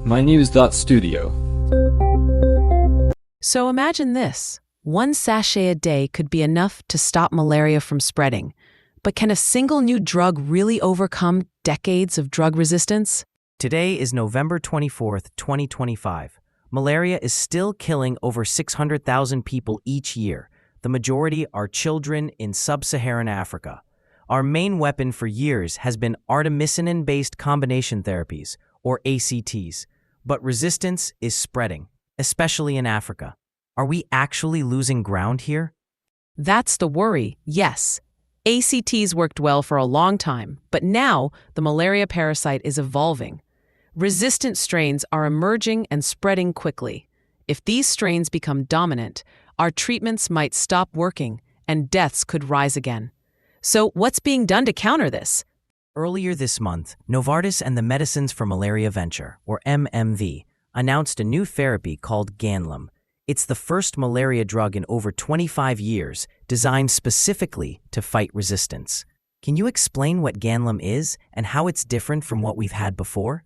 mynews.studio. So imagine this. One sachet a day could be enough to stop malaria from spreading. But can a single new drug really overcome decades of drug resistance? Today is November 24th, 2025. Malaria is still killing over 600,000 people each year. The majority are children in sub-Saharan Africa. Our main weapon for years has been artemisinin-based combination therapies, or ACTs. But resistance is spreading, especially in Africa. Are we actually losing ground here? That's the worry, yes. ACTs worked well for a long time, but now the malaria parasite is evolving. Resistant strains are emerging and spreading quickly. If these strains become dominant, our treatments might stop working and deaths could rise again. So what's being done to counter this? Earlier this month, Novartis and the Medicines for Malaria Venture, or MMV, announced a new therapy called Ganlum. It's the first malaria drug in over 25 years designed specifically to fight resistance. Can you explain what Ganlum is and how it's different from what we've had before?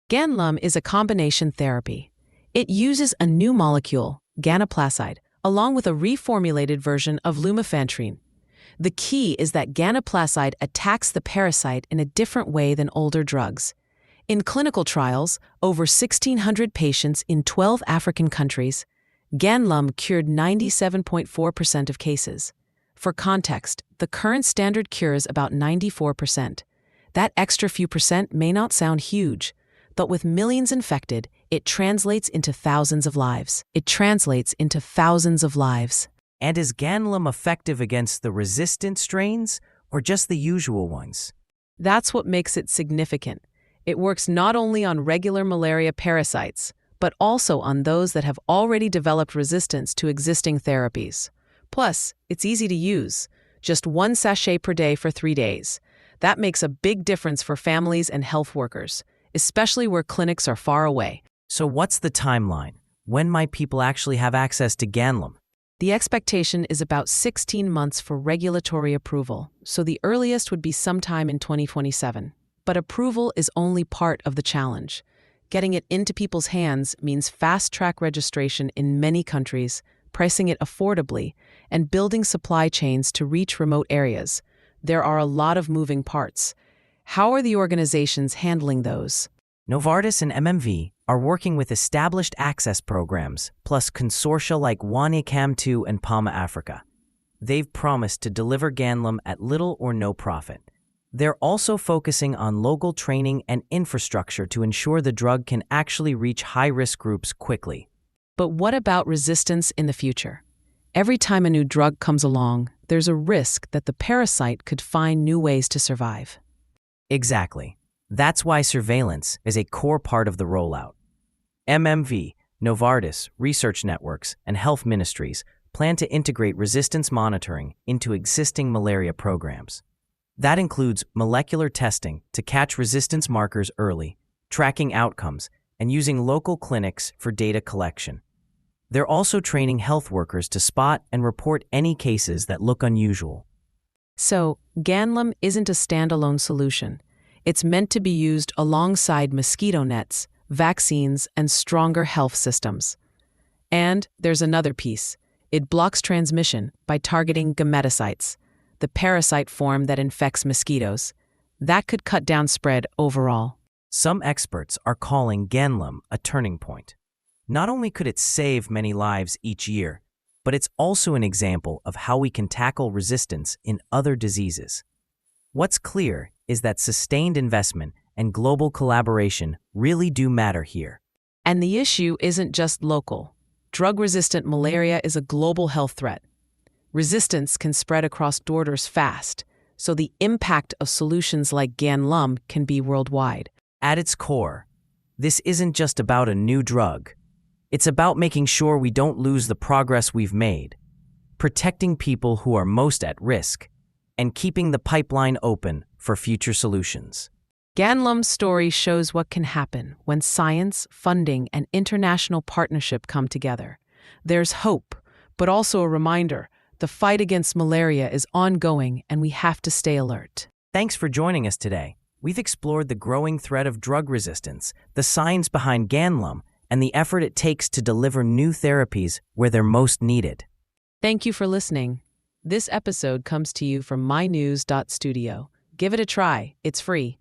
Ganlum is a combination therapy. It uses a new molecule, ganaplacide, along with a reformulated version of lumefantrine. The key is that ganaplacide attacks the parasite in a different way than older drugs. In clinical trials, over 1,600 patients in 12 African countries, Ganlum cured 97.4% of cases. For context, the current standard cure is about 94%. That extra few percent may not sound huge, but with millions infected, it translates into thousands of lives. And is Ganlum effective against the resistant strains or just the usual ones? That's what makes it significant. It works not only on regular malaria parasites, but also on those that have already developed resistance to existing therapies. Plus, it's easy to use. Just one sachet per day for 3 days. That makes a big difference for families and health workers, especially where clinics are far away. So what's the timeline? When might people actually have access to Ganlum? The expectation is about 16 months for regulatory approval, so the earliest would be sometime in 2027. But approval is only part of the challenge. Getting it into people's hands means fast-track registration in many countries, pricing it affordably, and building supply chains to reach remote areas. There are a lot of moving parts. How are the organizations handling those? Novartis and MMV are working with established access programs, plus consortia like WANICAM2 and PAMA Africa. They've promised to deliver Ganlum at little or no profit. They're also focusing on local training and infrastructure to ensure the drug can actually reach high-risk groups quickly. But what about resistance in the future? Every time a new drug comes along, there's a risk that the parasite could find new ways to survive. Exactly. That's why surveillance is a core part of the rollout. MMV, Novartis, research networks, and health ministries plan to integrate resistance monitoring into existing malaria programs. That includes molecular testing to catch resistance markers early, tracking outcomes, and using local clinics for data collection. They're also training health workers to spot and report any cases that look unusual. So, Ganlum isn't a standalone solution. It's meant to be used alongside mosquito nets, vaccines, and stronger health systems. And there's another piece. It blocks transmission by targeting gametocytes, the parasite form that infects mosquitoes. That could cut down spread overall. Some experts are calling Ganlum a turning point. Not only could it save many lives each year, but it's also an example of how we can tackle resistance in other diseases. What's clear is that sustained investment and global collaboration really do matter here. And the issue isn't just local. Drug-resistant malaria is a global health threat. Resistance can spread across borders fast, so the impact of solutions like Ganlum can be worldwide. At its core, this isn't just about a new drug. It's about making sure we don't lose the progress we've made, protecting people who are most at risk, and keeping the pipeline open for future solutions. Ganlum's story shows what can happen when science, funding, and international partnership come together. There's hope, but also a reminder, the fight against malaria is ongoing and we have to stay alert. Thanks for joining us today. We've explored the growing threat of drug resistance, the science behind Ganlum, and the effort it takes to deliver new therapies where they're most needed. Thank you for listening. This episode comes to you from mynews.studio. Give it a try. It's free.